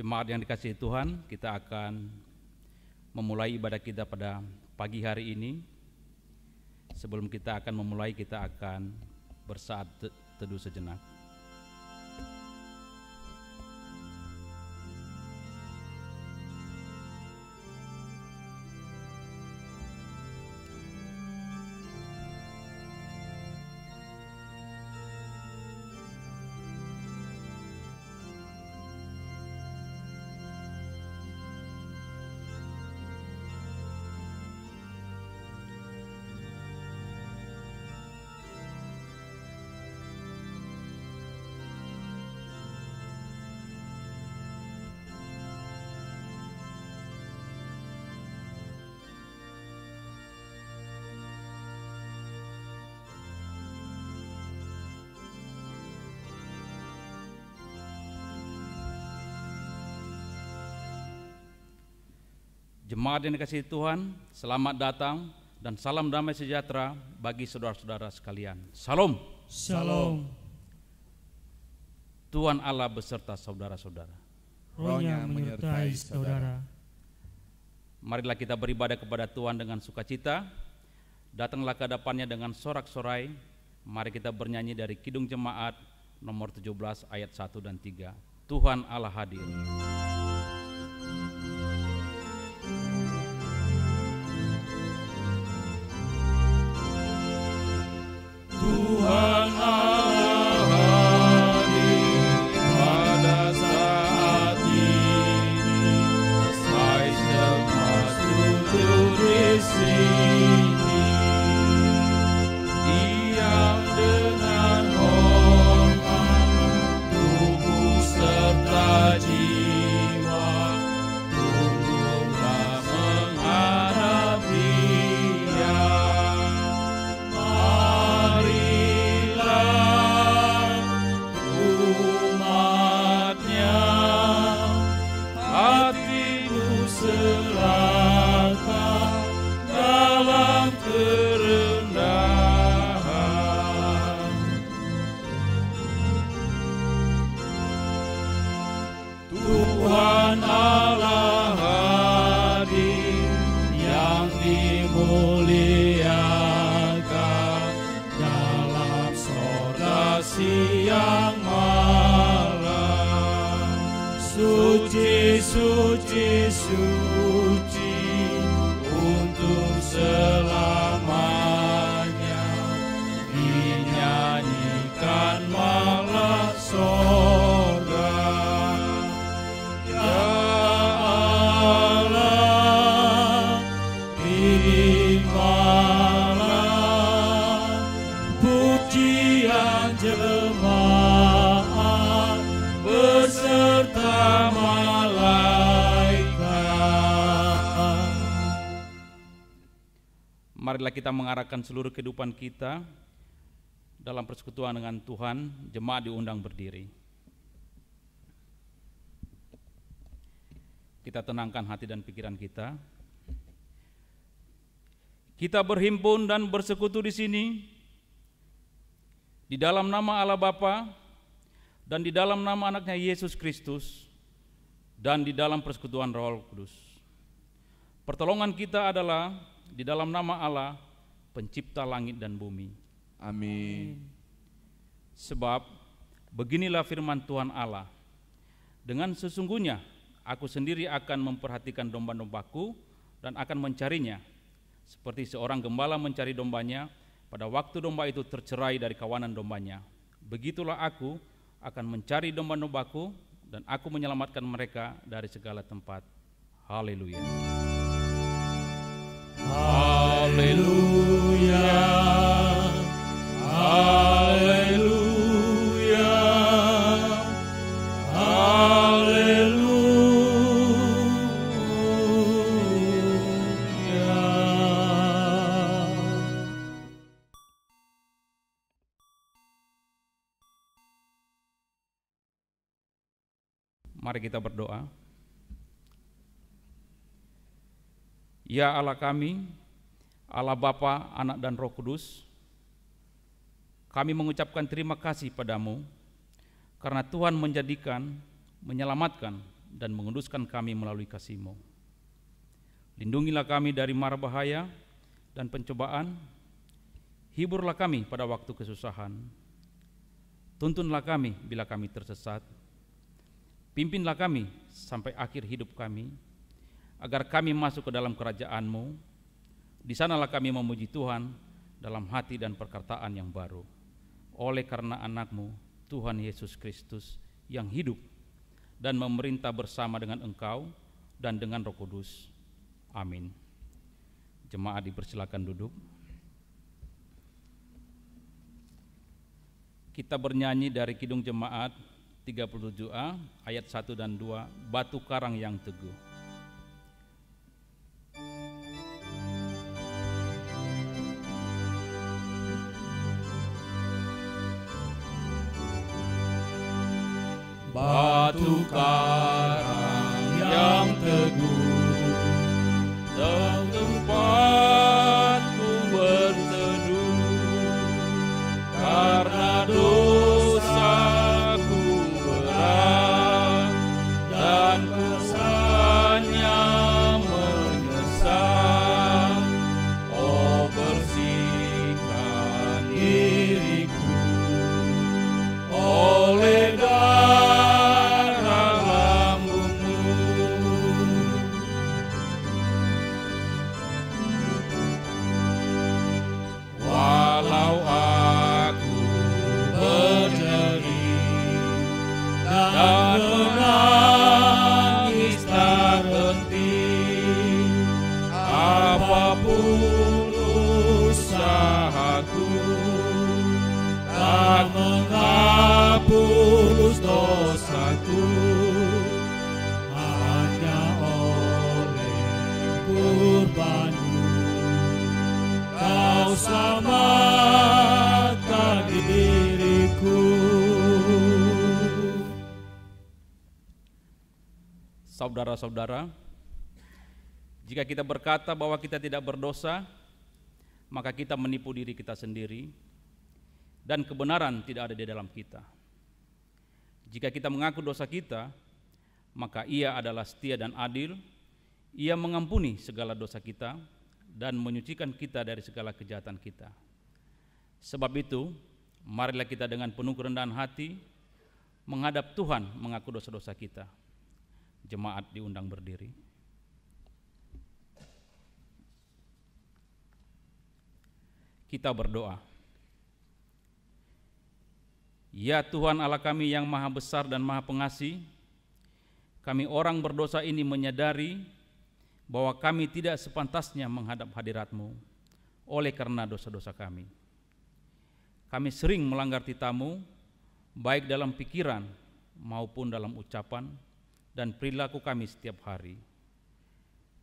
Jemaat yang dikasihi Tuhan, kita akan memulai ibadah kita pada pagi hari ini. Sebelum kita akan memulai, kita akan bersaat teduh sejenak. Jemaat yang dikasihi Tuhan, selamat datang dan salam damai sejahtera bagi saudara-saudara sekalian. Salam. Shalom. Tuhan Allah beserta saudara-saudara. Rohnya menyertai saudara. Marilah kita beribadah kepada Tuhan dengan sukacita. Datanglah ke hadapannya dengan sorak-sorai. Mari kita bernyanyi dari Kidung Jemaat nomor 17 ayat 1 dan 3. Tuhan Allah hadir. Tuhan Allah hadir pada saat ini, saya semua duduk di sini, diam dengan hormat, tubuh serta jiwa, tunduklah menghadap Dia. Tuhan Allah hadir yang dimuliakan dalam sorga siang malam. Suci, suci, suci untuk selamanya, dinyanyikan malah sorga. Pujian jemaat beserta malaikat. Marilah kita mengarahkan seluruh kehidupan kita dalam persekutuan dengan Tuhan. Jemaat diundang berdiri. Kita tenangkan hati dan pikiran kita. Kita berhimpun dan bersekutu di sini di dalam nama Allah Bapa dan di dalam nama anaknya Yesus Kristus dan di dalam persekutuan Roh Kudus. Pertolongan kita adalah di dalam nama Allah, pencipta langit dan bumi. Amin. Sebab beginilah firman Tuhan Allah, dengan sesungguhnya aku sendiri akan memperhatikan domba-dombaku dan akan mencarinya, seperti seorang gembala mencari dombanya pada waktu domba itu tercerai dari kawanan dombanya. Begitulah aku akan mencari domba-dombaku dan aku menyelamatkan mereka dari segala tempat. Haleluya. Haleluya. Haleluya. Haleluya. Mari kita berdoa. Ya Allah kami, Allah Bapa, Anak dan Roh Kudus, kami mengucapkan terima kasih padamu karena Tuhan menjadikan, menyelamatkan dan menguduskan kami melalui kasih-Mu. Lindungilah kami dari mara bahaya dan pencobaan, hiburlah kami pada waktu kesusahan, tuntunlah kami bila kami tersesat, pimpinlah kami sampai akhir hidup kami, agar kami masuk ke dalam kerajaan-Mu. Di sanalah kami memuji Tuhan dalam hati dan perkataan yang baru, oleh karena anak-Mu, Tuhan Yesus Kristus, yang hidup dan memerintah bersama dengan Engkau dan dengan Roh Kudus. Amin. Jemaat dipersilakan duduk. Kita bernyanyi dari Kidung Jemaat 37A ayat 1 dan 2, Batu Karang yang Teguh. Batu karang yang teguh, tempatku berteduh, karena dosaku berat dan kesannya menyesal. Oh, bersihkan diriku oleh menghapus dosaku, hanya oleh kurban-Mu Kau selamatkan diriku. Saudara-saudara, jika kita berkata bahwa kita tidak berdosa, maka kita menipu diri kita sendiri, dan kebenaran tidak ada di dalam kita. Jika kita mengaku dosa kita, maka Ia adalah setia dan adil. Ia mengampuni segala dosa kita dan menyucikan kita dari segala kejahatan kita. Sebab itu, marilah kita dengan penuh kerendahan hati menghadap Tuhan mengaku dosa-dosa kita. Jemaat diundang berdiri. Kita berdoa. Ya Tuhan Allah kami yang maha besar dan maha pengasih, kami orang berdosa ini menyadari bahwa kami tidak sepantasnya menghadap hadirat-Mu oleh karena dosa-dosa kami. Kami sering melanggar titah-Mu, baik dalam pikiran maupun dalam ucapan dan perilaku kami setiap hari.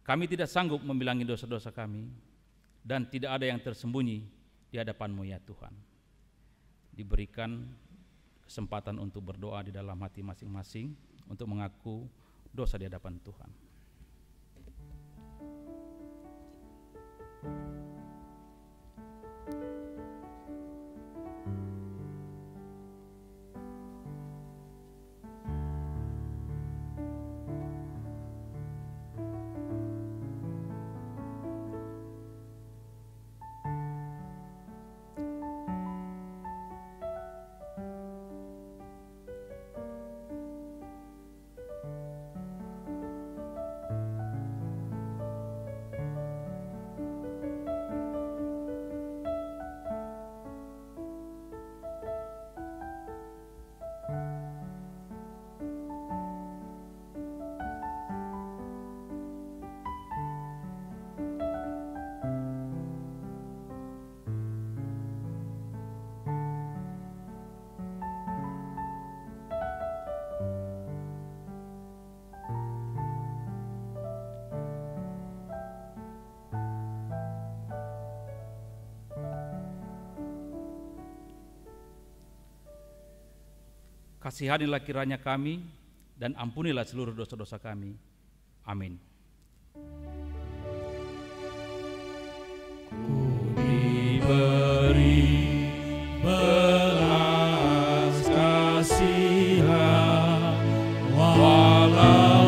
Kami tidak sanggup membilangi dosa-dosa kami, dan tidak ada yang tersembunyi di hadapan-Mu ya Tuhan. Diberikan kesempatan untuk berdoa di dalam hati masing-masing untuk mengaku dosa di hadapan Tuhan. Kasihanilah kiranya kami dan ampunilah seluruh dosa-dosa kami. Amin. Ku diberi belas kasihan walau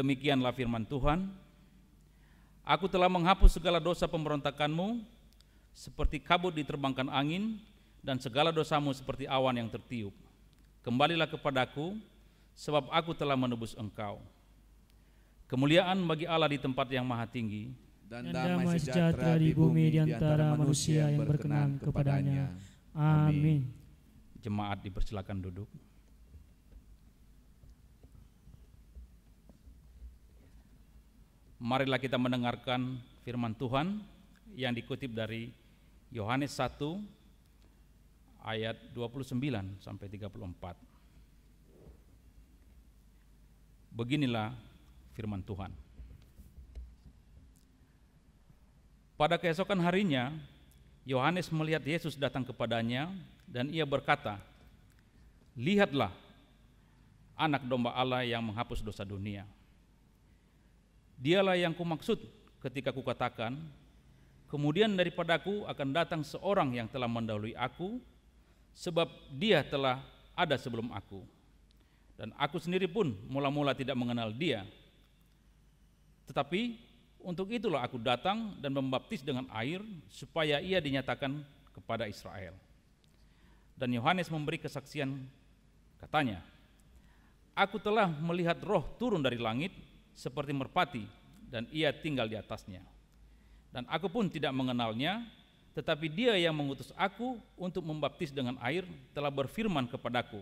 Demikianlah firman Tuhan, Aku telah menghapus segala dosa pemberontakanmu, seperti kabut diterbangkan angin, dan segala dosamu seperti awan yang tertiup. Kembalilah kepadaku, sebab aku telah menebus engkau. Kemuliaan bagi Allah di tempat yang maha tinggi, dan damai sejahtera di bumi di antara manusia yang berkenan kepadanya. Amin. Jemaat dipersilakan duduk. Marilah kita mendengarkan firman Tuhan yang dikutip dari Yohanes 1 ayat 29 sampai 34. Beginilah firman Tuhan. Pada keesokan harinya, Yohanes melihat Yesus datang kepadanya dan ia berkata, "Lihatlah, anak domba Allah yang menghapus dosa dunia. Dialah yang kumaksud ketika kukatakan, kemudian daripadaku akan datang seorang yang telah mendahului aku, sebab dia telah ada sebelum aku. Dan aku sendiri pun mula-mula tidak mengenal dia. Tetapi untuk itulah aku datang dan membaptis dengan air, supaya ia dinyatakan kepada Israel." Dan Yohanes memberi kesaksian, katanya, "Aku telah melihat Roh turun dari langit seperti merpati, dan ia tinggal di atasnya. Dan aku pun tidak mengenalnya, tetapi dia yang mengutus aku untuk membaptis dengan air telah berfirman kepadaku,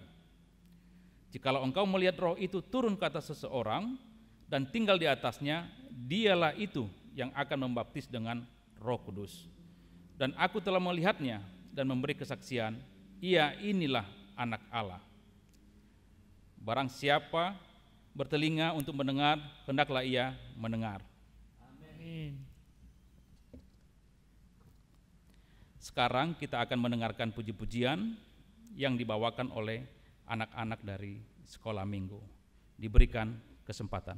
jikalau engkau melihat Roh itu turun ke atas seseorang dan tinggal di atasnya, dialah itu yang akan membaptis dengan Roh Kudus. Dan aku telah melihatnya dan memberi kesaksian, ia inilah anak Allah. Barang siapa bertelinga untuk mendengar, hendaklah ia mendengar." Amin. Sekarang kita akan mendengarkan puji-pujian yang dibawakan oleh anak-anak dari sekolah minggu. Diberikan kesempatan.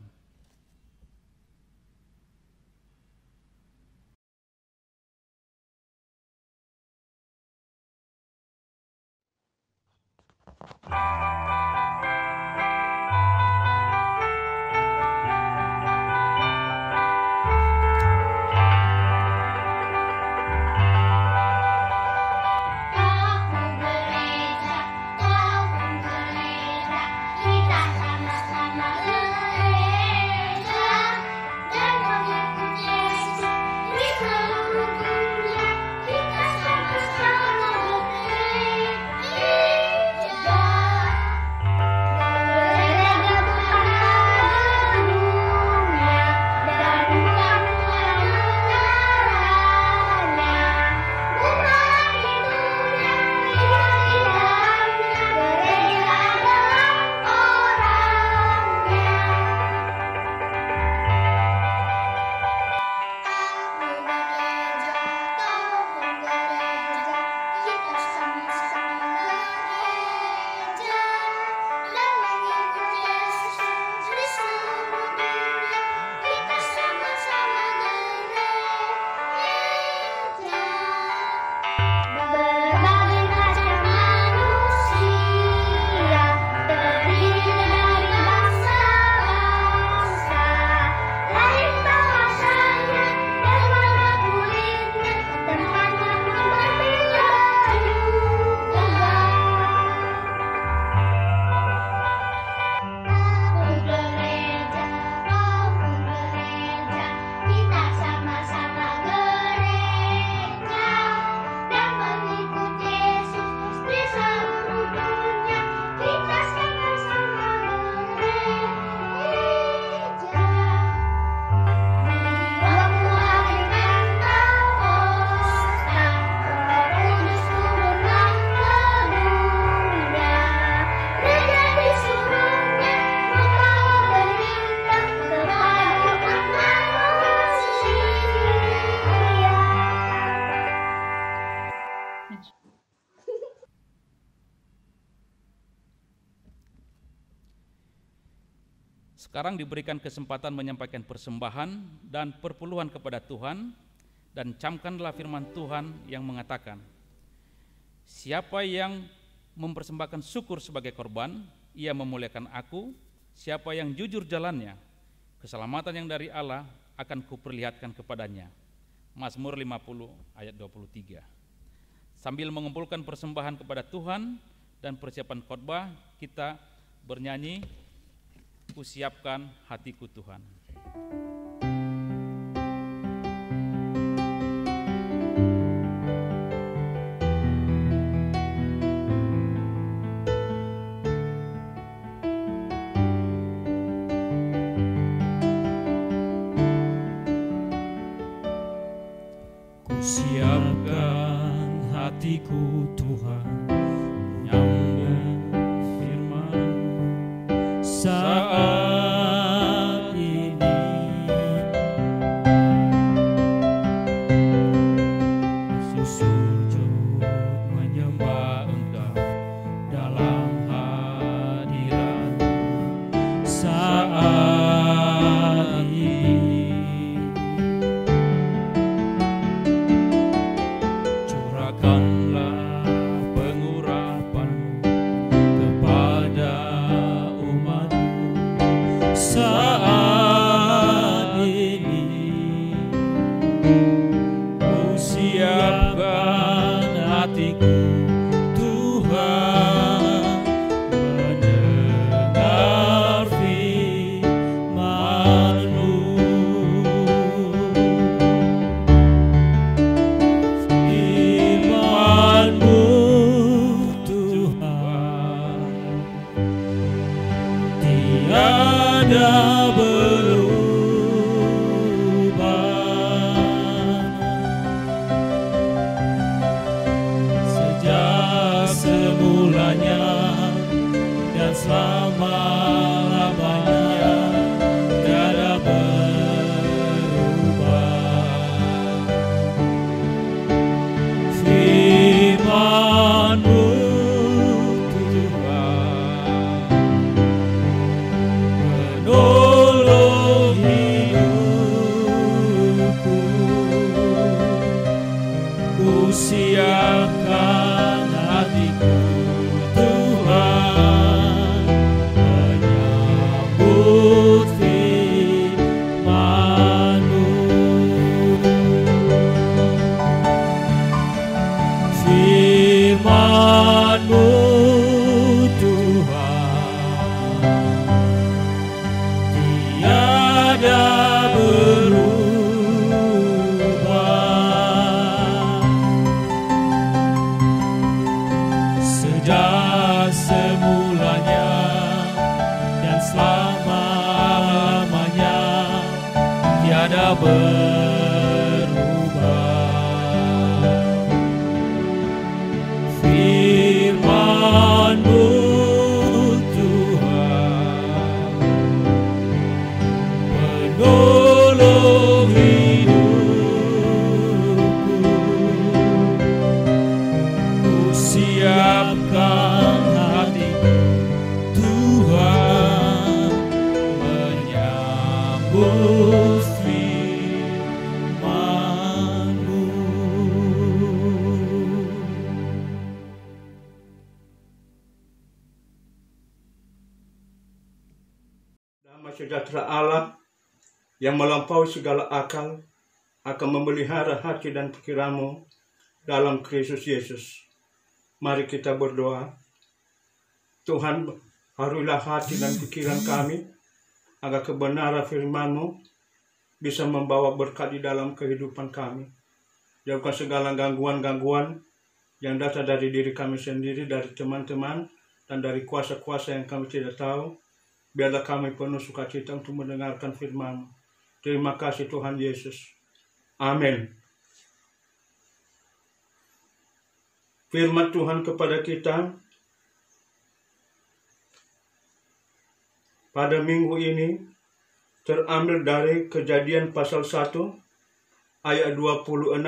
Sekarang diberikan kesempatan menyampaikan persembahan dan perpuluhan kepada Tuhan, dan camkanlah firman Tuhan yang mengatakan, "Siapa yang mempersembahkan syukur sebagai korban, ia memuliakan aku. Siapa yang jujur jalannya, Keselamatan yang dari Allah akan kuperlihatkan kepadanya. Mazmur 50 ayat 23. Sambil mengumpulkan persembahan kepada Tuhan dan persiapan khotbah, kita bernyanyi Kusiapkan Hatiku Tuhan. Siapkan hatiku Tuhan, menyambut firman-Mu saat ini. Sujud menyembah Engkau dalam hadirat-Mu saat ini. Siapkan hatiku Tuhan, menyambut firman-Mu. Firman-Mu Tuhan, tiada sejak semulanya dan selama-lamanya tiada berubah. Firman-Mu Tuhan, penolong hidupku. Ku siapkan hatiku Tuhan, menyambut firman-Mu. Damai sejahtera Allah yang melampaui segala akal akan memelihara hati dan pikiranmu dalam Kristus Yesus. Mari kita berdoa. Tuhan, haruilah hati dan pikiran kami agar kebenaran firman-Mu bisa membawa berkat di dalam kehidupan kami. Jauhkan segala gangguan-gangguan yang datang dari diri kami sendiri, dari teman-teman, dan dari kuasa-kuasa yang kami tidak tahu. Biarlah kami penuh sukacita untuk mendengarkan firman-Mu. Terima kasih Tuhan Yesus. Amin. Firman Tuhan kepada kita pada minggu ini terambil dari Kejadian pasal 1 ayat 26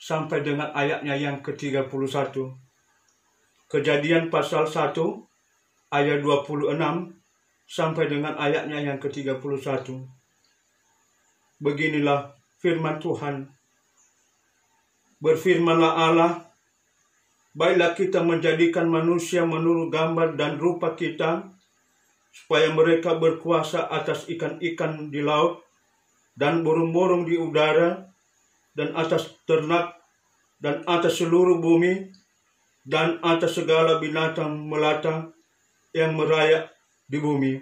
sampai dengan ayatnya yang ke-31. Kejadian pasal 1 ayat 26 sampai dengan ayatnya yang ke-31. Beginilah firman Tuhan. Berfirmanlah Allah, baiklah kita menjadikan manusia menurut gambar dan rupa kita, supaya mereka berkuasa atas ikan-ikan di laut dan burung-burung di udara dan atas ternak dan atas seluruh bumi dan atas segala binatang melata yang merayap di bumi.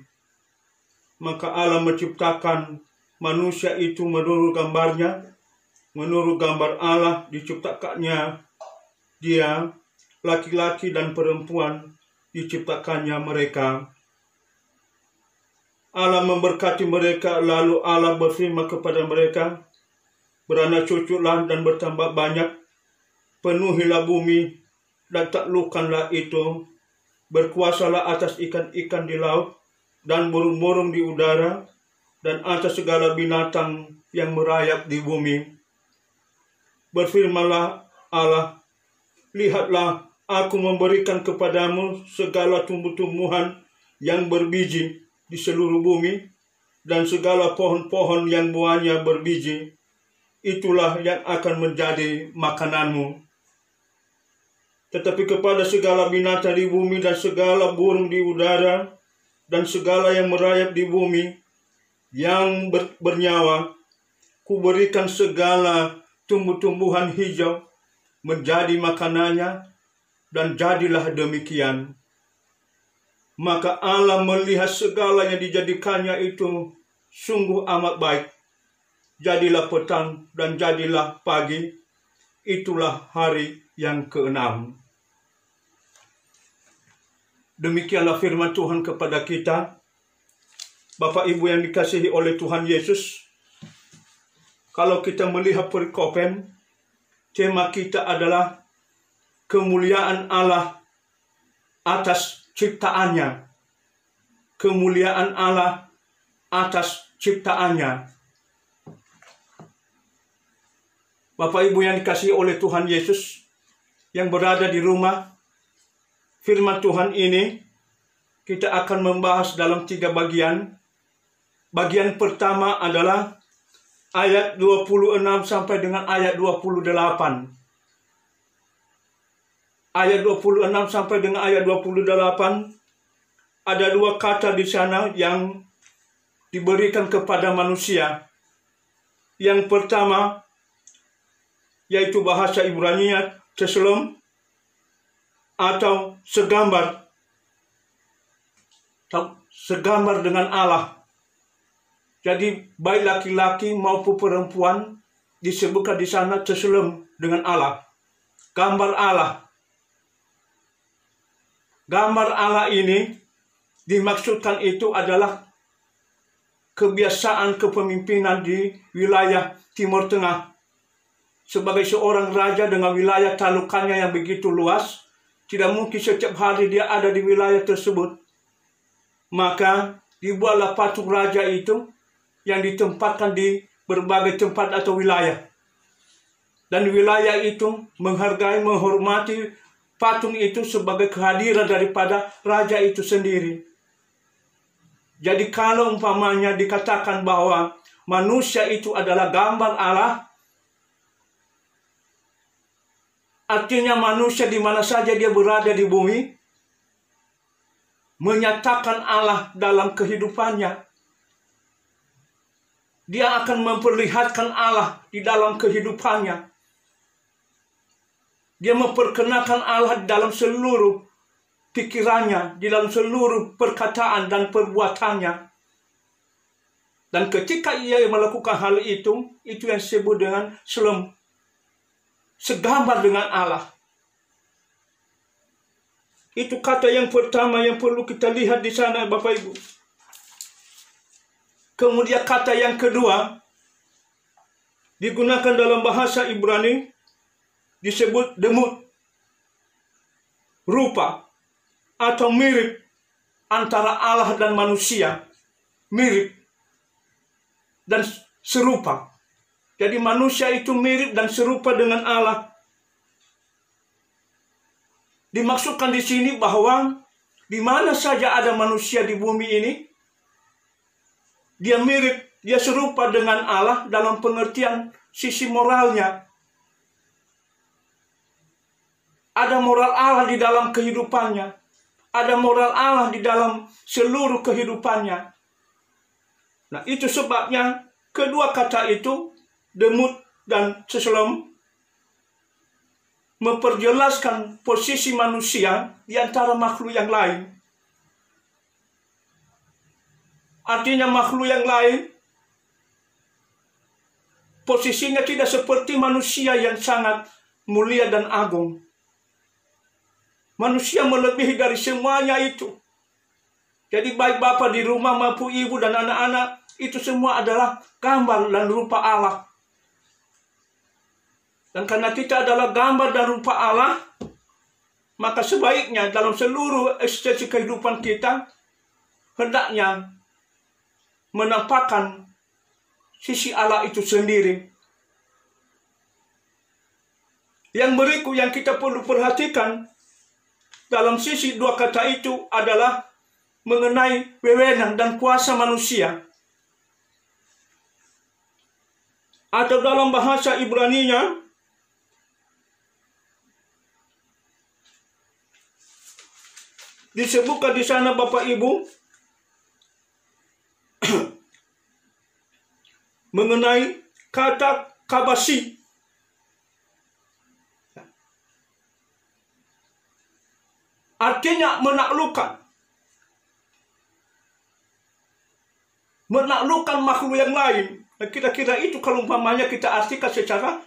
Maka Allah menciptakan manusia itu menurut gambarnya, menurut gambar Allah diciptakannya dia, laki-laki dan perempuan diciptakannya mereka. Allah memberkati mereka, lalu Allah berfirman kepada mereka, beranak cuculah dan bertambah banyak, penuhilah bumi dan taklukkanlah itu, berkuasalah atas ikan-ikan di laut dan burung-burung di udara dan atas segala binatang yang merayap di bumi. Berfirmanlah Allah, lihatlah, aku memberikan kepadamu segala tumbuh-tumbuhan yang berbiji di seluruh bumi dan segala pohon-pohon yang buahnya berbiji. Itulah yang akan menjadi makananmu. Tetapi kepada segala binatang di bumi dan segala burung di udara dan segala yang merayap di bumi yang bernyawa, kuberikan segala tumbuh-tumbuhan hijau menjadi makanannya, dan jadilah demikian. Maka Allah melihat segala yang dijadikannya itu sungguh amat baik. Jadilah petang dan jadilah pagi, itulah hari yang ke-6. Demikianlah firman Tuhan kepada kita. Bapak Ibu yang dikasihi oleh Tuhan Yesus, kalau kita melihat perikopen, tema kita adalah kemuliaan Allah atas ciptaannya. Kemuliaan Allah atas ciptaannya. Bapak Ibu yang dikasihi oleh Tuhan Yesus, yang berada di rumah, firman Tuhan ini kita akan membahas dalam 3 bagian. Bagian pertama adalah ayat 26 sampai dengan ayat 28. Ayat 26 sampai dengan ayat 28, ada 2 kata di sana yang diberikan kepada manusia. Yang pertama, yaitu bahasa Ibrani, tselem, atau segambar dengan Allah. Jadi baik laki-laki maupun perempuan disebutkan di sana tselem dengan Allah, gambar Allah. Gambar Allah ini dimaksudkan itu adalah kebiasaan kepemimpinan di wilayah Timur Tengah. Sebagai seorang raja dengan wilayah talukannya yang begitu luas, tidak mungkin setiap hari dia ada di wilayah tersebut. Maka dibuatlah patung raja itu yang ditempatkan di berbagai tempat atau wilayah. Dan wilayah itu menghargai, menghormati patung itu sebagai kehadiran daripada raja itu sendiri. Jadi kalau umpamanya dikatakan bahwa manusia itu adalah gambar Allah, artinya manusia di mana saja dia berada di bumi, menyatakan Allah dalam kehidupannya. Dia akan memperlihatkan Allah di dalam kehidupannya. Dia memperkenalkan Allah di dalam seluruh pikirannya, di dalam seluruh perkataan dan perbuatannya. Dan ketika ia melakukan hal itu yang disebut dengan selem, segambar dengan Allah. Itu kata yang pertama yang perlu kita lihat di sana, Bapak Ibu. Kemudian kata yang kedua digunakan dalam bahasa Ibrani, disebut demut, rupa atau mirip antara Allah dan manusia, mirip dan serupa. Jadi manusia itu mirip dan serupa dengan Allah. Dimaksudkan di sini bahwa di mana saja ada manusia di bumi ini, dia mirip, dia serupa dengan Allah dalam pengertian sisi moralnya. Ada moral Allah di dalam kehidupannya. ada moral Allah di dalam seluruh kehidupannya. Nah, itu sebabnya kedua kata itu, demut dan seselom, memperjelaskan posisi manusia di antara makhluk yang lain. Artinya makhluk yang lain posisinya tidak seperti manusia yang sangat mulia dan agung. Manusia melebihi dari semuanya itu. Jadi baik Bapa di rumah maupun ibu dan anak-anak, itu semua adalah gambar dan rupa Allah. Dan karena kita adalah gambar dan rupa Allah, maka sebaiknya dalam seluruh eksistensi kehidupan kita, hendaknya menampakkan sisi Allah itu sendiri. Yang berikut yang kita perlu perhatikan dalam sisi dua kata itu adalah mengenai wewenang dan kuasa manusia. Atau dalam bahasa Ibrani-nya, disebutkan di sana Bapak Ibu mengenai kata kabasi. Artinya menaklukkan. Menaklukkan makhluk yang lain. Nah, kira-kira itu kalau umpamanya kita artikan secara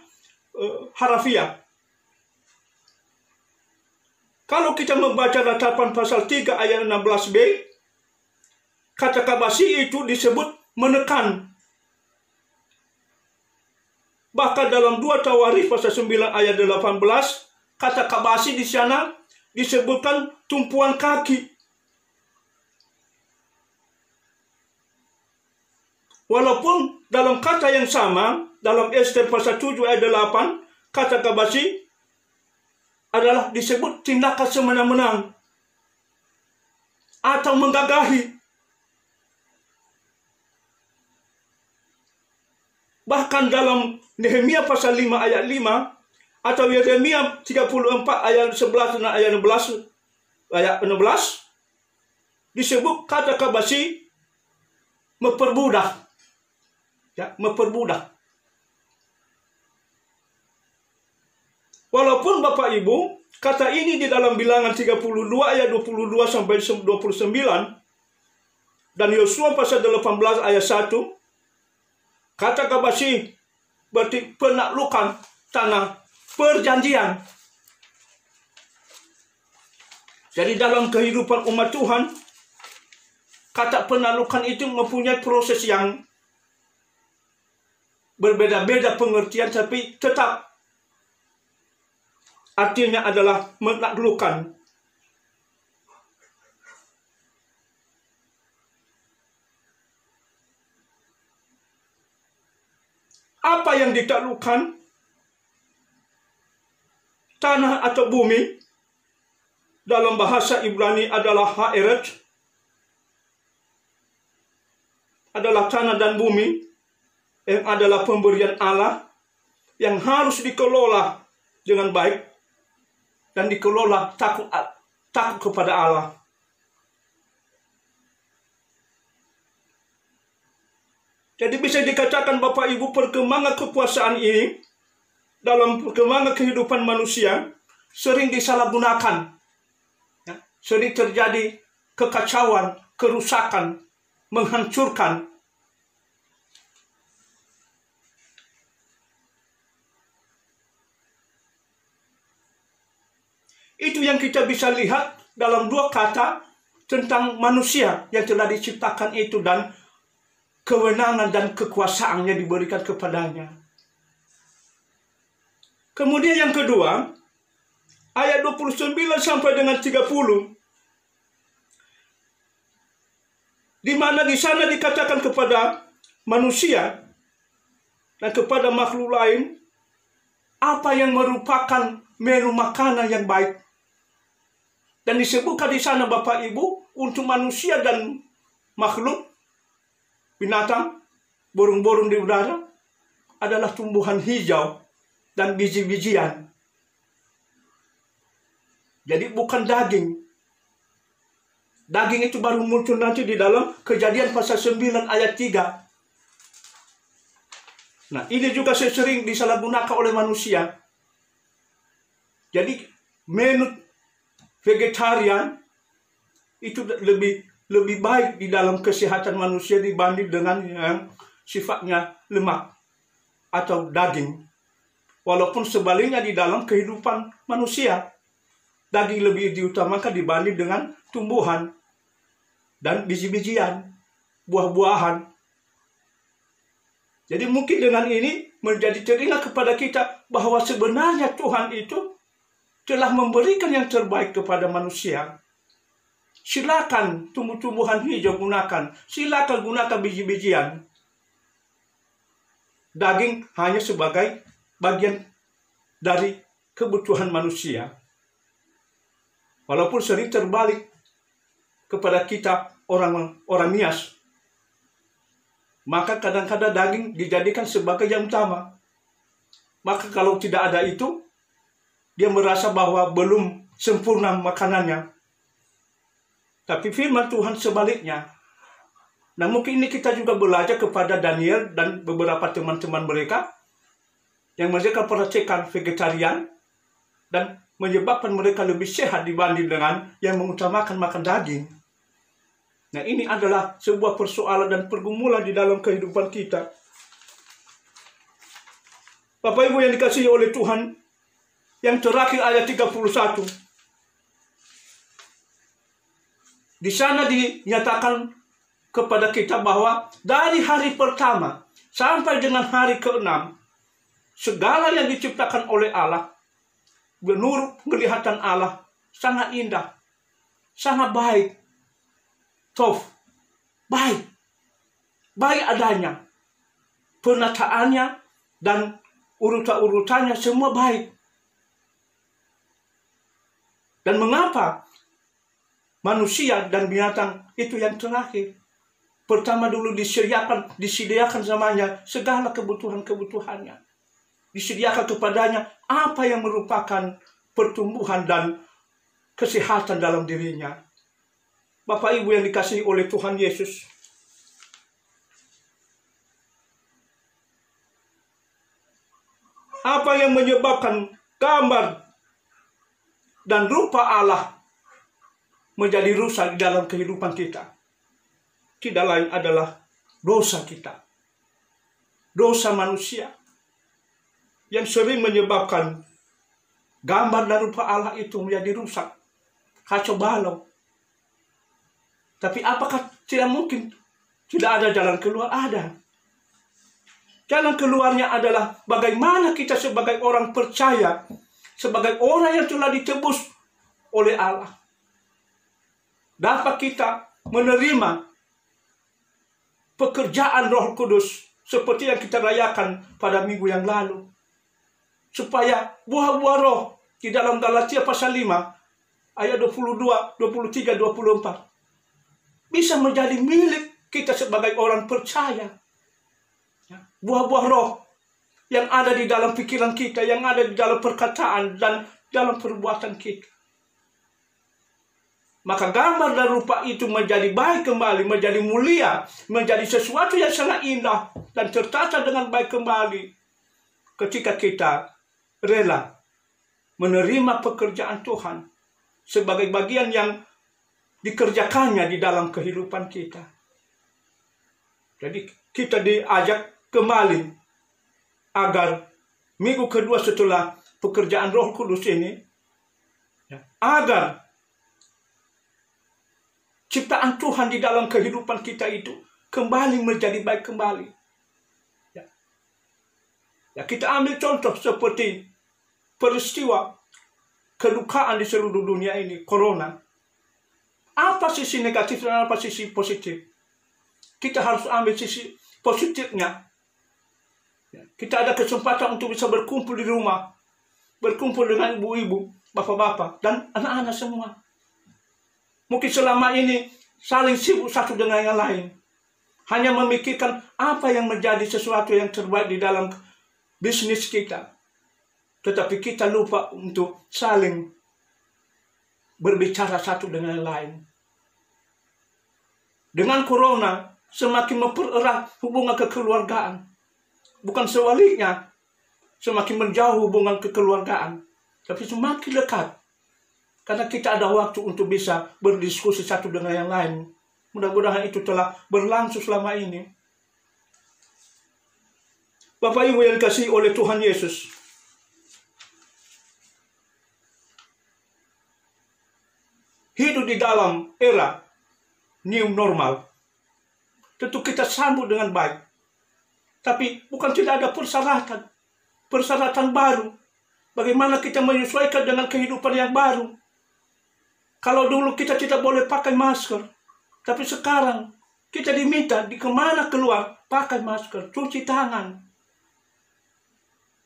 harafiah. Kalau kita membaca Ratapan pasal 3 ayat 16b, kata kabasi itu disebut menekan. Bahkan dalam 2 Tawarikh pasal 9 ayat 18, kata kabasi di sana disebutkan tumpuan kaki. Walaupun dalam kata yang sama, dalam Ester pasal 7 ayat 8, kata kabasi adalah disebut tindakan semena-mena atau menggagahi. Bahkan dalam Nehemia pasal 5 ayat 5 atau Yeremia 34 ayat 11 dan ayat 16 disebut kata kabasi memperbudak. Ya, memperbudak. Walaupun Bapak Ibu, kata ini di dalam Bilangan 32 ayat 22 sampai 29 dan Yosua pasal 18 ayat 1, kata kabasi berarti penaklukan tanah perjanjian. Jadi dalam kehidupan umat Tuhan, kata penaklukan itu mempunyai proses yang berbeda-beda pengertian, tapi tetap artinya adalah menaklukkan. Apa yang ditaklukkan? Tanah atau bumi dalam bahasa Ibrani adalah ha'eret, adalah tanah dan bumi yang adalah pemberian Allah yang harus dikelola dengan baik dan dikelola takut kepada Allah. Jadi bisa dikatakan Bapak Ibu, perkembangan kekuasaan ini dalam perkembangan kehidupan manusia sering disalahgunakan. Ya, sering terjadi kekacauan, kerusakan, menghancurkan. Itu yang kita bisa lihat dalam dua kata tentang manusia yang telah diciptakan itu dan kewenangan dan kekuasaannya diberikan kepadanya. Kemudian yang kedua, ayat 29 sampai dengan 30, di mana di sana dikatakan kepada manusia dan kepada makhluk lain apa yang merupakan menu makanan yang baik. Dan disebutkan di sana Bapak Ibu, untuk manusia dan makhluk, binatang, burung-burung di udara, adalah tumbuhan hijau dan biji-bijian. Jadi bukan daging. Daging itu baru muncul nanti di dalam Kejadian pasal 9 ayat 3. Nah, ini juga sering disalahgunakan oleh manusia. Jadi, menu vegetarian itu lebih baik di dalam kesehatan manusia dibanding dengan yang sifatnya lemak atau daging. Walaupun sebaliknya di dalam kehidupan manusia, daging lebih diutamakan dibanding dengan tumbuhan dan biji-bijian, buah-buahan. Jadi mungkin dengan ini menjadi teringat kepada kita bahwa sebenarnya Tuhan itu telah memberikan yang terbaik kepada manusia. Silakan tumbuh-tumbuhan hijau gunakan, silakan gunakan biji-bijian. Daging hanya sebagai bagian dari kebutuhan manusia. Walaupun sering terbalik kepada kita orang Nias, maka kadang-kadang daging dijadikan sebagai yang utama. Maka kalau tidak ada itu, dia merasa bahwa belum sempurna makanannya. Tapi firman Tuhan sebaliknya. Nah, mungkin ini kita juga belajar kepada Daniel dan beberapa teman-teman mereka yang mereka praktekkan vegetarian dan menyebabkan mereka lebih sehat dibanding dengan yang mengutamakan makan daging. Nah, ini adalah sebuah persoalan dan pergumulan di dalam kehidupan kita. Bapak Ibu yang dikasihi oleh Tuhan, yang terakhir ayat 31. Di sana dinyatakan kepada kita bahwa dari hari pertama sampai dengan hari ke-6, segala yang diciptakan oleh Allah, menurut penglihatan Allah, sangat indah, sangat baik. Tof, baik adanya, penataannya dan urutan-urutannya semua baik. Dan mengapa manusia dan binatang itu yang terakhir? Pertama dulu disediakan zamanya segala kebutuhan-kebutuhannya. Disediakan kepadanya apa yang merupakan pertumbuhan dan kesehatan dalam dirinya. Bapak Ibu yang dikasihi oleh Tuhan Yesus, apa yang menyebabkan gambar dan rupa Allah menjadi rusak di dalam kehidupan kita? Tidak lain adalah dosa kita. Dosa manusia yang sering menyebabkan gambar dan rupa Allah itu menjadi rusak, kacau balau. Tapi apakah tidak mungkin tidak ada jalan keluar? Ada. Jalan keluarnya adalah bagaimana kita sebagai orang percaya, sebagai orang yang telah ditebus oleh Allah, dapat kita menerima pekerjaan Roh Kudus seperti yang kita rayakan pada minggu yang lalu. Supaya buah-buah roh di dalam Galatia pasal 5 ayat 22, 23, 24 bisa menjadi milik kita sebagai orang percaya. Buah-buah roh yang ada di dalam pikiran kita, yang ada di dalam perkataan dan dalam perbuatan kita. Maka gambar dan rupa itu menjadi baik kembali, menjadi mulia, menjadi sesuatu yang sangat indah dan tertata dengan baik kembali ketika kita rela menerima pekerjaan Tuhan sebagai bagian yang dikerjakannya di dalam kehidupan kita. Jadi kita diajak kembali agar minggu kedua setelah pekerjaan Roh Kudus ini, agar ciptaan Tuhan di dalam kehidupan kita itu kembali menjadi baik kembali. Ya, kita ambil contoh seperti peristiwa kedukaan di seluruh dunia ini, corona. Apa sisi negatif dan apa sisi positif? Kita harus ambil sisi positifnya. Kita ada kesempatan untuk bisa berkumpul di rumah, berkumpul dengan ibu-ibu, bapak-bapak, dan anak-anak semua. Mungkin selama ini saling sibuk satu dengan yang lain, hanya memikirkan apa yang menjadi sesuatu yang terbaik di dalam bisnis kita. Tetapi kita lupa untuk saling berbicara satu dengan yang lain. dengan corona semakin mempererat hubungan kekeluargaan. Bukan sebaliknya, semakin menjauh hubungan kekeluargaan, tapi semakin dekat. Karena kita ada waktu untuk bisa berdiskusi satu dengan yang lain. Mudah-mudahan itu telah berlangsung selama ini. Bapak Ibu yang dikasihi oleh Tuhan Yesus, hidup di dalam era new normal, tentu kita sambut dengan baik. Tapi bukan tidak ada persyaratan baru. Bagaimana kita menyesuaikan dengan kehidupan yang baru. Kalau dulu kita tidak boleh pakai masker, tapi sekarang kita diminta di kemana keluar pakai masker, cuci tangan.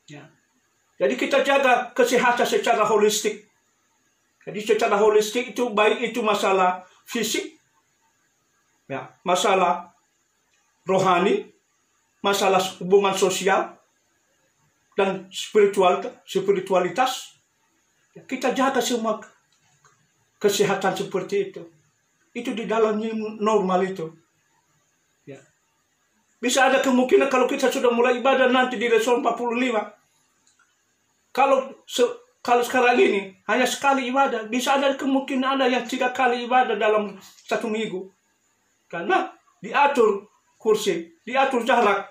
Ya. Jadi kita jaga kesehatan secara holistik. Jadi secara holistik itu baik itu masalah fisik, ya, masalah rohani, masalah hubungan sosial, dan spiritualitas. Ya, kita jaga semua kesehatan seperti itu. Itu di dalam normal itu. Ya. Bisa ada kemungkinan kalau kita sudah mulai ibadah nanti di Resor 45. Kalau sekarang ini hanya sekali ibadah, bisa ada kemungkinan ada yang 3 kali ibadah dalam 1 minggu. Karena diatur kursi, diatur jarak.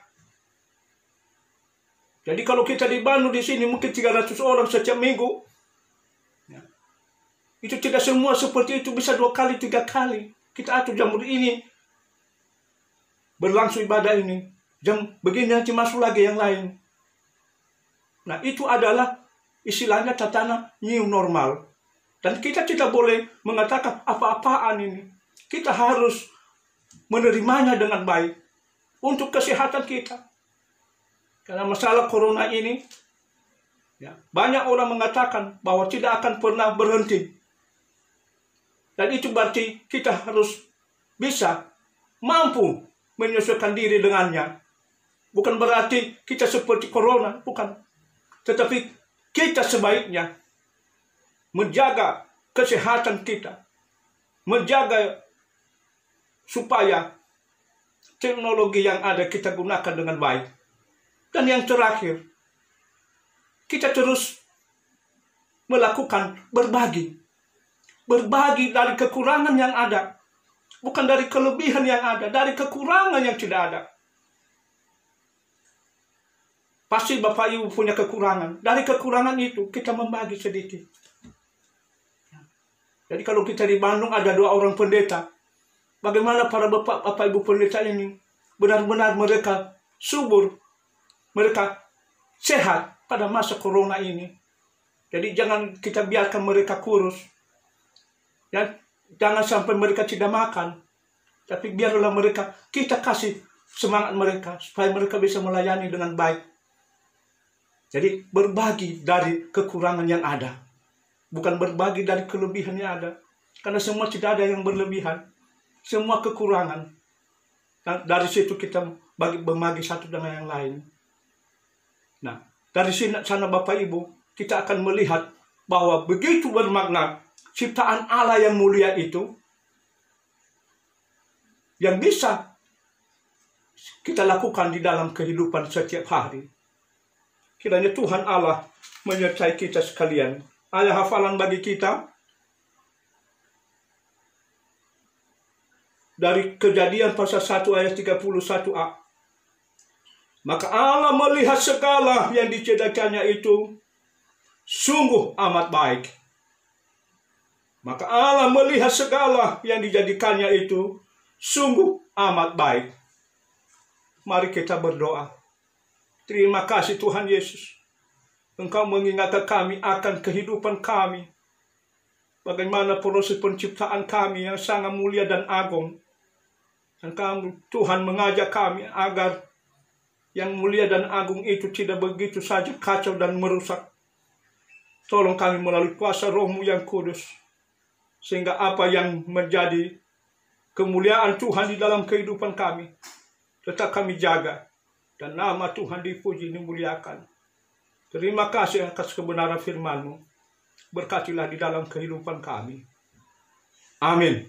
Jadi kalau kita di Bandung di sini mungkin 300 orang setiap minggu. Ya. Itu tidak semua seperti itu, bisa 2 kali, 3 kali. Kita atur jam ini berlangsung ibadah ini. Jam begini nanti masuk lagi yang lain. Nah, itu adalah istilahnya tatanan new normal. Dan kita tidak boleh mengatakan apa-apaan ini. Kita harus menerimanya dengan baik untuk kesehatan kita. Karena masalah corona ini, ya, banyak orang mengatakan bahwa tidak akan pernah berhenti. Dan itu berarti kita harus bisa mampu menyesuaikan diri dengannya. Bukan berarti kita seperti corona, bukan. Tetapi kita sebaiknya menjaga kesehatan kita, menjaga supaya teknologi yang ada kita gunakan dengan baik. Dan yang terakhir, kita terus melakukan berbagi. Berbagi dari kekurangan yang ada. Bukan dari kelebihan yang ada, dari kekurangan yang tidak ada. Pasti Bapak Ibu punya kekurangan. Dari kekurangan itu kita membagi sedikit. Jadi kalau kita di Bandung ada 2 orang pendeta. Bagaimana para Bapak Ibu pendeta ini benar-benar mereka subur. Mereka sehat pada masa corona ini. Jadi jangan kita biarkan mereka kurus. Ya, jangan sampai mereka tidak makan. Tapi biarlah mereka, kita kasih semangat mereka supaya mereka bisa melayani dengan baik. Jadi berbagi dari kekurangan yang ada. Bukan berbagi dari kelebihan yang ada. Karena semua tidak ada yang berlebihan. Semua kekurangan. Dan dari situ kita berbagi satu dengan yang lain. Nah, dari sana Bapak Ibu, kita akan melihat bahwa begitu bermakna ciptaan Allah yang mulia itu, yang bisa kita lakukan di dalam kehidupan setiap hari. Kiranya Tuhan Allah menyertai kita sekalian. Ayat hafalan bagi kita dari Kejadian pasal 1 ayat 31a. Maka Allah melihat segala yang diciptakannya itu sungguh amat baik. Maka Allah melihat segala yang dijadikannya itu sungguh amat baik. Mari kita berdoa. Terima kasih Tuhan Yesus. Engkau mengingatkan kami akan kehidupan kami. Bagaimana proses penciptaan kami yang sangat mulia dan agung. Dan Tuhan mengajak kami agar yang mulia dan agung itu tidak begitu saja kacau dan merusak. Tolong kami melalui kuasa Roh-Mu yang kudus. Sehingga apa yang menjadi kemuliaan Tuhan di dalam kehidupan kami tetap kami jaga. Dan nama Tuhan dipuji, dimuliakan. Terima kasih atas kebenaran firman-Mu. Berkatilah di dalam kehidupan kami. Amin.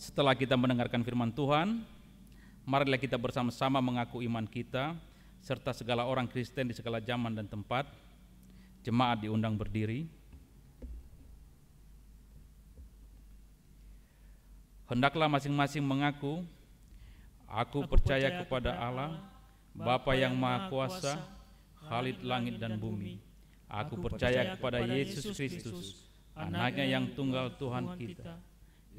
Setelah kita mendengarkan firman Tuhan, marilah kita bersama-sama mengaku iman kita, serta segala orang Kristen di segala zaman dan tempat. Jemaat diundang berdiri. Hendaklah masing-masing mengaku, aku percaya kepada Allah, Bapa yang Maha Kuasa, Khalid langit dan bumi. Aku percaya kepada Yesus Kristus, Anaknya yang tunggal Tuhan kita,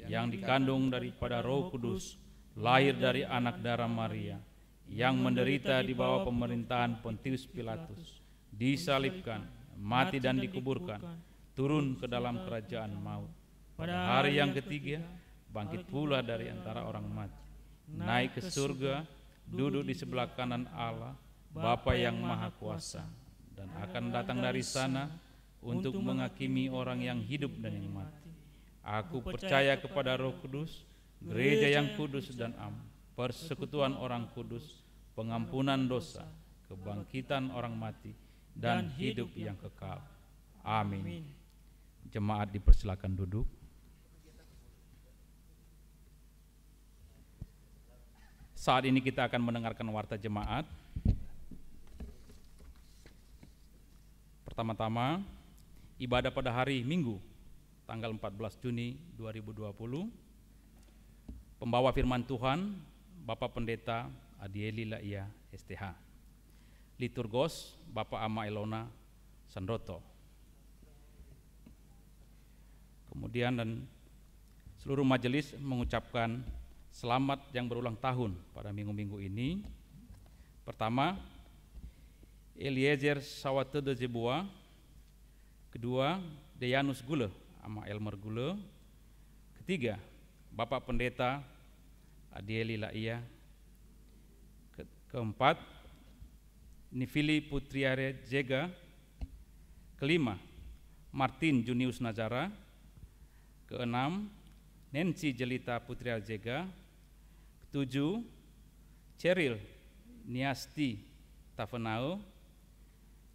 yang dikandung daripada Roh Kudus, lahir dari anak darah Maria, yang menderita di bawah pemerintahan Pontius Pilatus, disalibkan, mati dan dikuburkan, turun ke dalam kerajaan maut. Pada hari yang ketiga, bangkit pula dari antara orang mati, naik ke surga, duduk di sebelah kanan Allah, Bapa yang Maha Kuasa, dan akan datang dari sana untuk menghakimi orang yang hidup dan yang mati. Aku percaya kepada Roh Kudus, gereja yang kudus dan am, persekutuan orang kudus, pengampunan dosa, kebangkitan orang mati, dan hidup yang kekal. Amin. Jemaat dipersilakan duduk. Saat ini kita akan mendengarkan warta jemaat. Pertama-tama, ibadah pada hari Minggu, tanggal 14 Juni 2020. Pembawa firman Tuhan, Bapak Pendeta Adieli Laia STH. Liturgos, Bapak Ama Elona Sandroto. Kemudian dan seluruh majelis mengucapkan selamat yang berulang tahun pada minggu-minggu ini. Pertama, Eliezer Sawatede Jebua. Kedua, Deyanus Gule sama Elmer Gule. Ketiga, Bapak Pendeta Adieli Laia. Keempat, Nifili Putriare Jega. Kelima, Martin Junius Nazara. Keenam, Nancy Jelita Putriare Jega. Ketujuh, Cheryl Niasti Tafenao.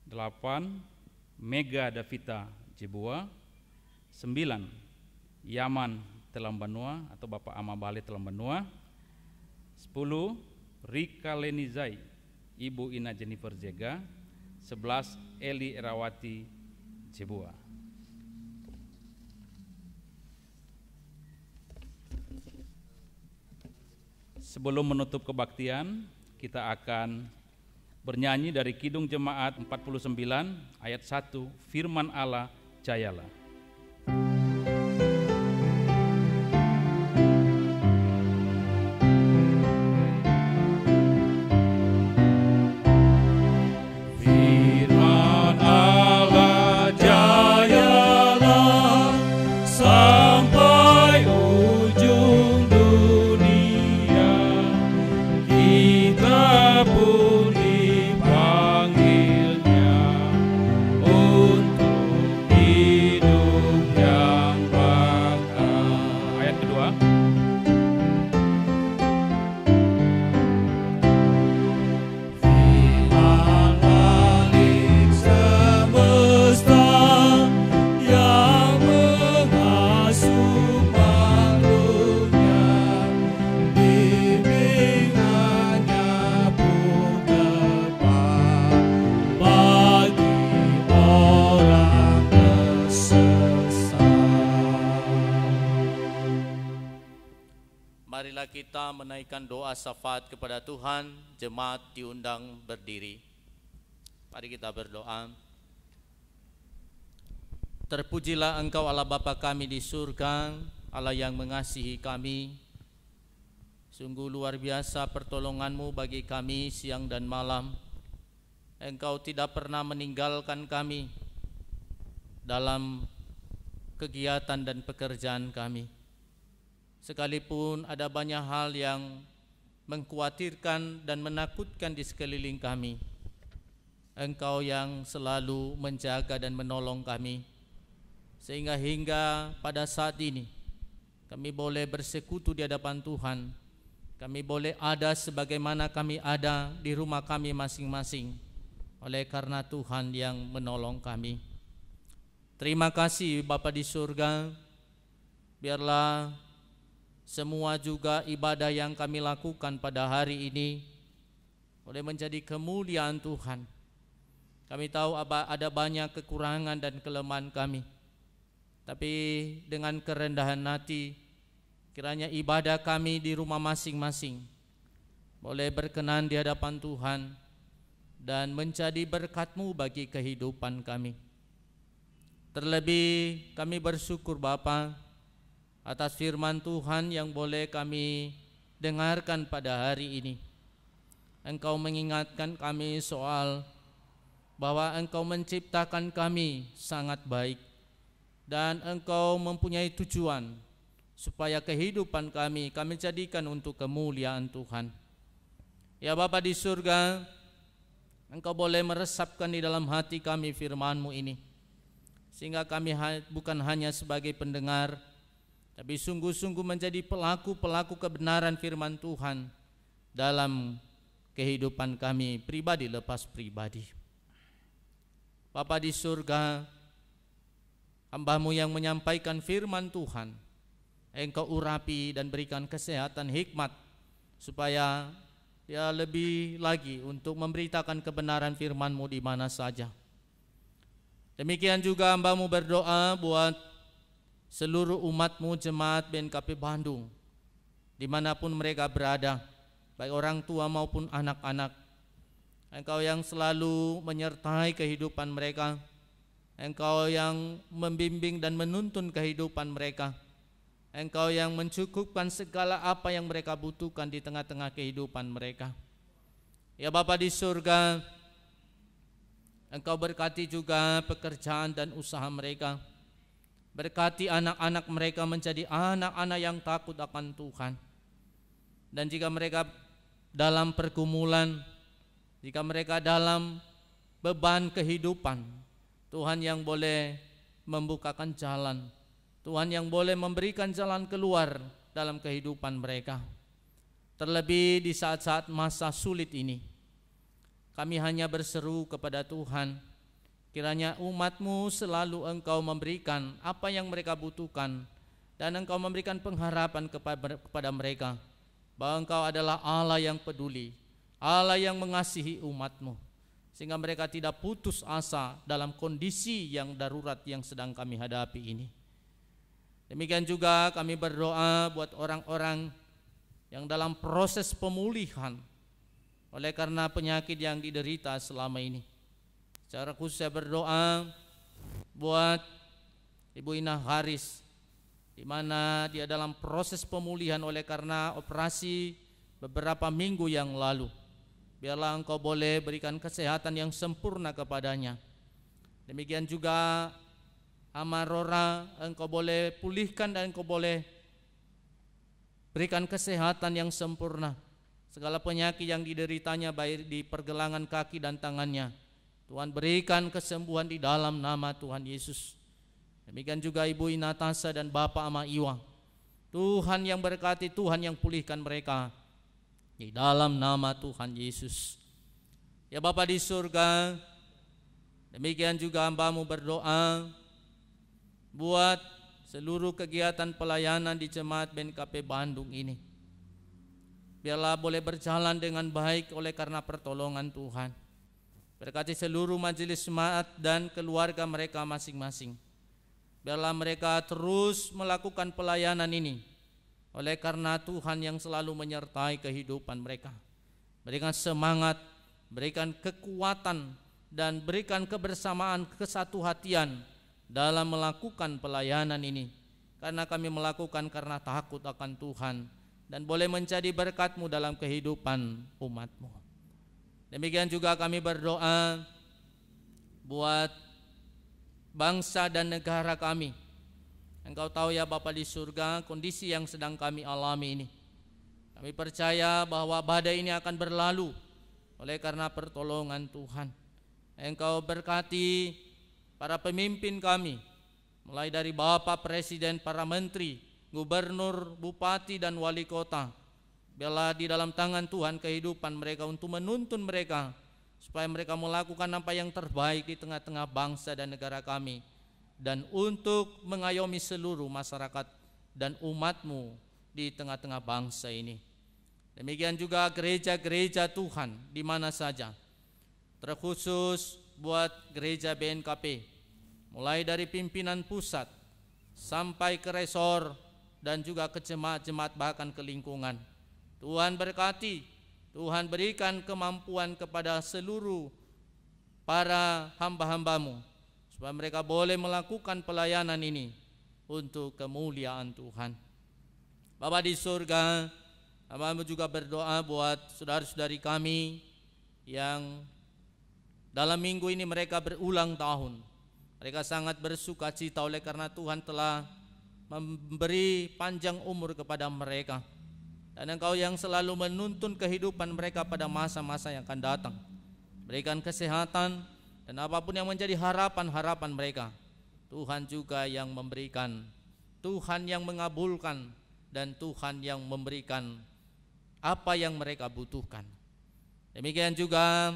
8, Mega Davita Jebua. 9, Yaman Telambanua atau Bapak Ama Bale Telambanua. 10, Rika Lenizai Ibu Ina Jennifer Jega. 11, Eli Erawati Jebua. Sebelum menutup kebaktian, kita akan bernyanyi dari Kidung Jemaat 49 ayat 1, firman Allah jayalah. Firman Allah jayalah sampai ujung dunia, kita pun dipanggilnya untuk hidup yang bakal. Ayat kedua. Firman Balik semesta yang mengasuh makhluknya, bimbingannya pun tepat bagi orang tersesat. Marilah kita menaikkan doa syafaat kepada Tuhan. Jemaat diundang berdiri. Mari kita berdoa. Terpujilah Engkau Allah Bapa kami di surga, Allah yang mengasihi kami. Sungguh luar biasa pertolongan-Mu bagi kami siang dan malam. Engkau tidak pernah meninggalkan kami dalam kegiatan dan pekerjaan kami. Sekalipun ada banyak hal yang mengkhawatirkan dan menakutkan di sekeliling kami, Engkau yang selalu menjaga dan menolong kami, sehingga hingga pada saat ini kami boleh bersekutu di hadapan Tuhan. Kami boleh ada sebagaimana kami ada di rumah kami masing-masing, oleh karena Tuhan yang menolong kami. Terima kasih Bapa di surga. Biarlah semua juga ibadah yang kami lakukan pada hari ini boleh menjadi kemuliaan Tuhan. Kami tahu ada banyak kekurangan dan kelemahan kami, tapi dengan kerendahan hati, kiranya ibadah kami di rumah masing-masing boleh berkenan di hadapan Tuhan dan menjadi berkat-Mu bagi kehidupan kami. Terlebih kami bersyukur Bapa atas firman Tuhan yang boleh kami dengarkan pada hari ini. Engkau mengingatkan kami soal bahwa Engkau menciptakan kami sangat baik dan Engkau mempunyai tujuan supaya kehidupan kami jadikan untuk kemuliaan Tuhan. Ya Bapa di surga, Engkau boleh meresapkan di dalam hati kami firman-Mu ini, sehingga kami bukan hanya sebagai pendengar, tapi sungguh-sungguh menjadi pelaku-pelaku kebenaran firman Tuhan dalam kehidupan kami pribadi lepas pribadi. Bapa di surga, hamba-Mu yang menyampaikan firman Tuhan, Engkau urapi dan berikan kesehatan hikmat supaya dia lebih lagi untuk memberitakan kebenaran firman-Mu di mana saja. Demikian juga hamba-Mu berdoa buat seluruh umat-Mu jemaat BNKP Bandung, dimanapun mereka berada, baik orang tua maupun anak-anak. Engkau yang selalu menyertai kehidupan mereka, Engkau yang membimbing dan menuntun kehidupan mereka, Engkau yang mencukupkan segala apa yang mereka butuhkan di tengah-tengah kehidupan mereka. Ya Bapa di surga, Engkau berkati juga pekerjaan dan usaha mereka. Berkati anak-anak mereka menjadi anak-anak yang takut akan Tuhan. Dan jika mereka dalam pergumulan, jika mereka dalam beban kehidupan, Tuhan yang boleh membukakan jalan, Tuhan yang boleh memberikan jalan keluar dalam kehidupan mereka. Terlebih di saat-saat masa sulit ini, kami hanya berseru kepada Tuhan, kiranya umat-Mu selalu Engkau memberikan apa yang mereka butuhkan, dan Engkau memberikan pengharapan kepada mereka bahwa Engkau adalah Allah yang peduli, Allah yang mengasihi umat-Mu, sehingga mereka tidak putus asa dalam kondisi yang darurat yang sedang kami hadapi ini. Demikian juga kami berdoa buat orang-orang yang dalam proses pemulihan oleh karena penyakit yang diderita selama ini. Secara khusus saya berdoa buat Ibu Ina Haris, di mana dia dalam proses pemulihan oleh karena operasi beberapa minggu yang lalu. Biarlah Engkau boleh berikan kesehatan yang sempurna kepadanya. Demikian juga Amarora, Engkau boleh pulihkan dan Engkau boleh berikan kesehatan yang sempurna. Segala penyakit yang dideritanya baik di pergelangan kaki dan tangannya, Tuhan berikan kesembuhan di dalam nama Tuhan Yesus. Demikian juga Ibu Inatasa dan Bapak Ama Iwa, Tuhan yang berkati, Tuhan yang pulihkan mereka di dalam nama Tuhan Yesus. Ya Bapa di surga, demikian juga hamba-Mu berdoa buat seluruh kegiatan pelayanan di Jemaat BNKP Bandung ini. Biarlah boleh berjalan dengan baik oleh karena pertolongan Tuhan. Berkati seluruh majelis jemaat dan keluarga mereka masing-masing. Biarlah mereka terus melakukan pelayanan ini oleh karena Tuhan yang selalu menyertai kehidupan mereka. Berikan semangat, berikan kekuatan, dan berikan kebersamaan, kesatu hatian dalam melakukan pelayanan ini, karena kami melakukan karena takut akan Tuhan dan boleh menjadi berkat-Mu dalam kehidupan umat-Mu. Demikian juga kami berdoa buat bangsa dan negara kami. Engkau tahu ya Bapa di surga kondisi yang sedang kami alami ini. Kami percaya bahwa badai ini akan berlalu oleh karena pertolongan Tuhan. Engkau berkati para pemimpin kami, mulai dari Bapak Presiden, para menteri, gubernur, bupati, dan wali kota. Biarlah di dalam tangan Tuhan kehidupan mereka untuk menuntun mereka, supaya mereka melakukan apa yang terbaik di tengah-tengah bangsa dan negara kami, dan untuk mengayomi seluruh masyarakat dan umat-Mu di tengah-tengah bangsa ini. Demikian juga gereja-gereja Tuhan di mana saja, terkhusus buat gereja BNKP, mulai dari pimpinan pusat sampai ke resor dan juga ke jemaat-jemaat bahkan ke lingkungan. Tuhan berkati, Tuhan berikan kemampuan kepada seluruh para hamba-hambamu supaya mereka boleh melakukan pelayanan ini untuk kemuliaan Tuhan. Bapa di surga, hamba-Mu juga berdoa buat saudara-saudari kami yang dalam minggu ini mereka berulang tahun. Mereka sangat bersuka cita oleh karena Tuhan telah memberi panjang umur kepada mereka. Dan Engkau yang selalu menuntun kehidupan mereka pada masa-masa yang akan datang. Berikan kesehatan dan apapun yang menjadi harapan-harapan mereka. Tuhan juga yang memberikan, Tuhan yang mengabulkan, dan Tuhan yang memberikan apa yang mereka butuhkan. Demikian juga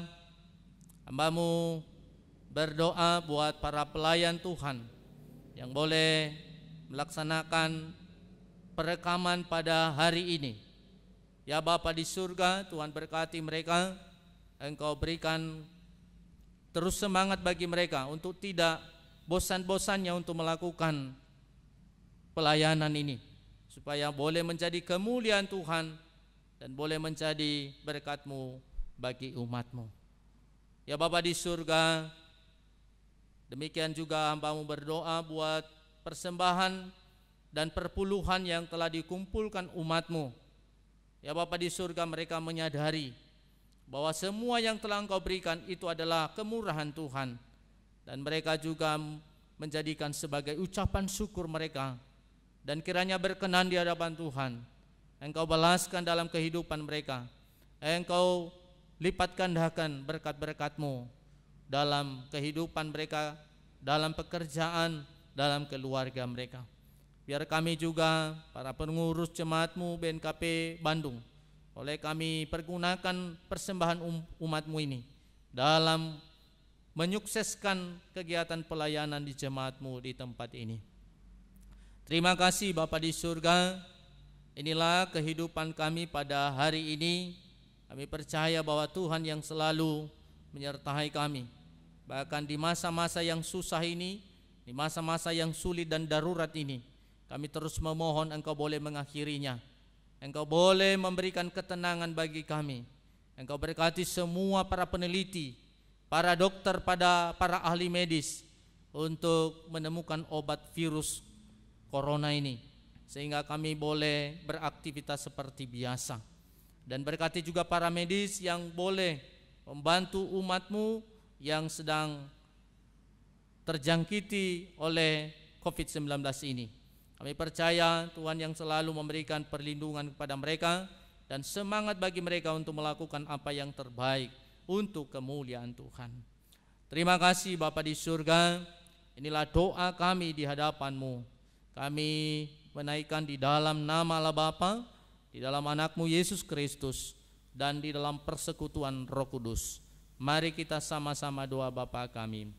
hamba-Mu berdoa buat para pelayan Tuhan yang boleh melaksanakan perekaman pada hari ini. Ya Bapa di surga, Tuhan berkati mereka, Engkau berikan terus semangat bagi mereka untuk tidak bosan-bosannya untuk melakukan pelayanan ini, supaya boleh menjadi kemuliaan Tuhan dan boleh menjadi berkat-Mu bagi umat-Mu. Ya Bapa di surga, demikian juga hamba-Mu berdoa buat persembahan dan perpuluhan yang telah dikumpulkan umat-Mu. Ya Bapa di surga, mereka menyadari bahwa semua yang telah Engkau berikan itu adalah kemurahan Tuhan, dan mereka juga menjadikan sebagai ucapan syukur mereka, dan kiranya berkenan di hadapan Tuhan. Engkau balaskan dalam kehidupan mereka, Engkau lipat gandakan berkat-berkat-Mu dalam kehidupan mereka, dalam pekerjaan, dalam keluarga mereka. Biar kami juga para pengurus jemaat-Mu BNKP Bandung, oleh kami pergunakan persembahan umat-Mu ini dalam menyukseskan kegiatan pelayanan di jemaat-Mu di tempat ini. Terima kasih Bapa di surga. Inilah kehidupan kami pada hari ini. Kami percaya bahwa Tuhan yang selalu menyertai kami, bahkan di masa-masa yang susah ini, di masa-masa yang sulit dan darurat ini. Kami terus memohon Engkau boleh mengakhirinya. Engkau boleh memberikan ketenangan bagi kami. Engkau berkati semua para peneliti, para dokter, para ahli medis untuk menemukan obat virus corona ini, sehingga kami boleh beraktivitas seperti biasa. Dan berkati juga para medis yang boleh membantu umat-Mu yang sedang terjangkiti oleh COVID-19 ini. Kami percaya Tuhan yang selalu memberikan perlindungan kepada mereka dan semangat bagi mereka untuk melakukan apa yang terbaik untuk kemuliaan Tuhan. Terima kasih Bapa di surga. Inilah doa kami di hadapan-Mu. Kami menaikkan di dalam nama Allah Bapa, di dalam anak-Mu Yesus Kristus, dan di dalam persekutuan Roh Kudus. Mari kita sama-sama doa Bapa kami.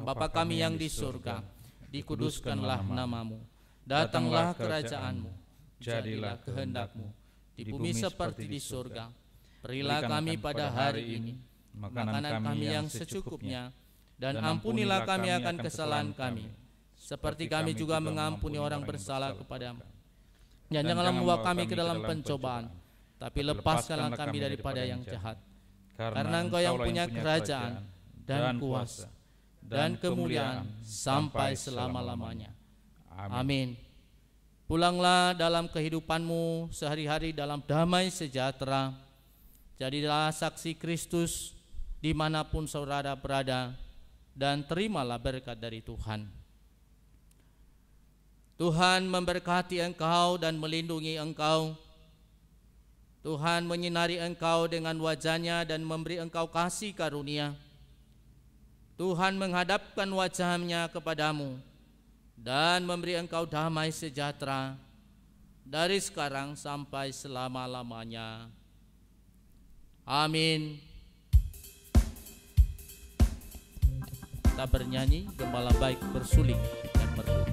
Bapa kami yang di surga, dikuduskanlah nama-Mu. Datanglah kerajaan-Mu, jadilah kehendak-Mu di bumi seperti di surga. Berilah kami pada hari ini makanan kami yang secukupnya, dan ampunilah kami akan kesalahan kami, seperti kami juga mengampuni orang bersalah kepada-Mu. Dan janganlah membawa kami ke dalam pencobaan, tapi lepaskanlah kami daripada yang jahat. Karena Engkau yang punya kerajaan dan kuasa dan kemuliaan sampai selama-lamanya. Amin. Pulanglah dalam kehidupan-Mu sehari-hari dalam damai sejahtera. Jadilah saksi Kristus dimanapun saudara berada, dan terimalah berkat dari Tuhan. Tuhan memberkati engkau dan melindungi engkau. Tuhan menyinari engkau dengan wajah-Nya dan memberi engkau kasih karunia. Tuhan menghadapkan wajah-Nya kepadamu dan memberi engkau damai sejahtera dari sekarang sampai selama-lamanya. Amin. Kita bernyanyi Gembala Baik bersuling dan merdu.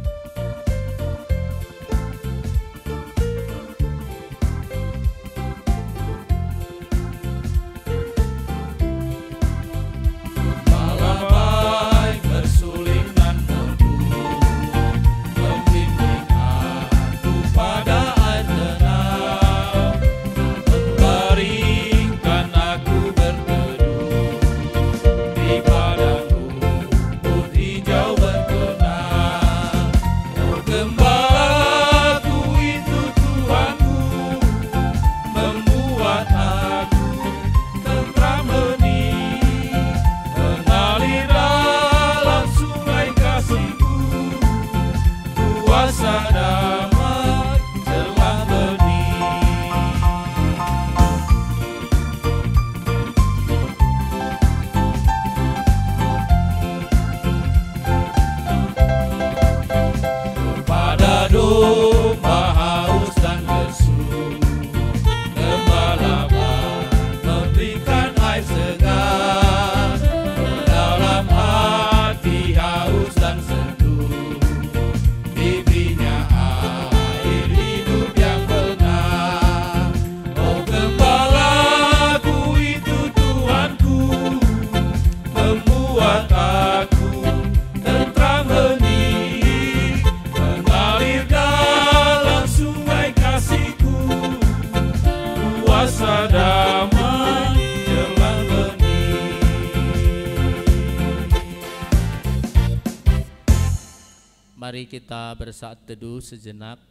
Mari kita bersaat teduh sejenak.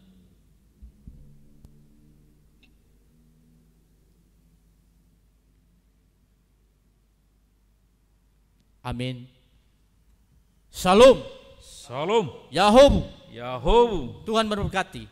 Amin. Shalom. Salam. Yahobu. Yahobu. Tuhan memberkati.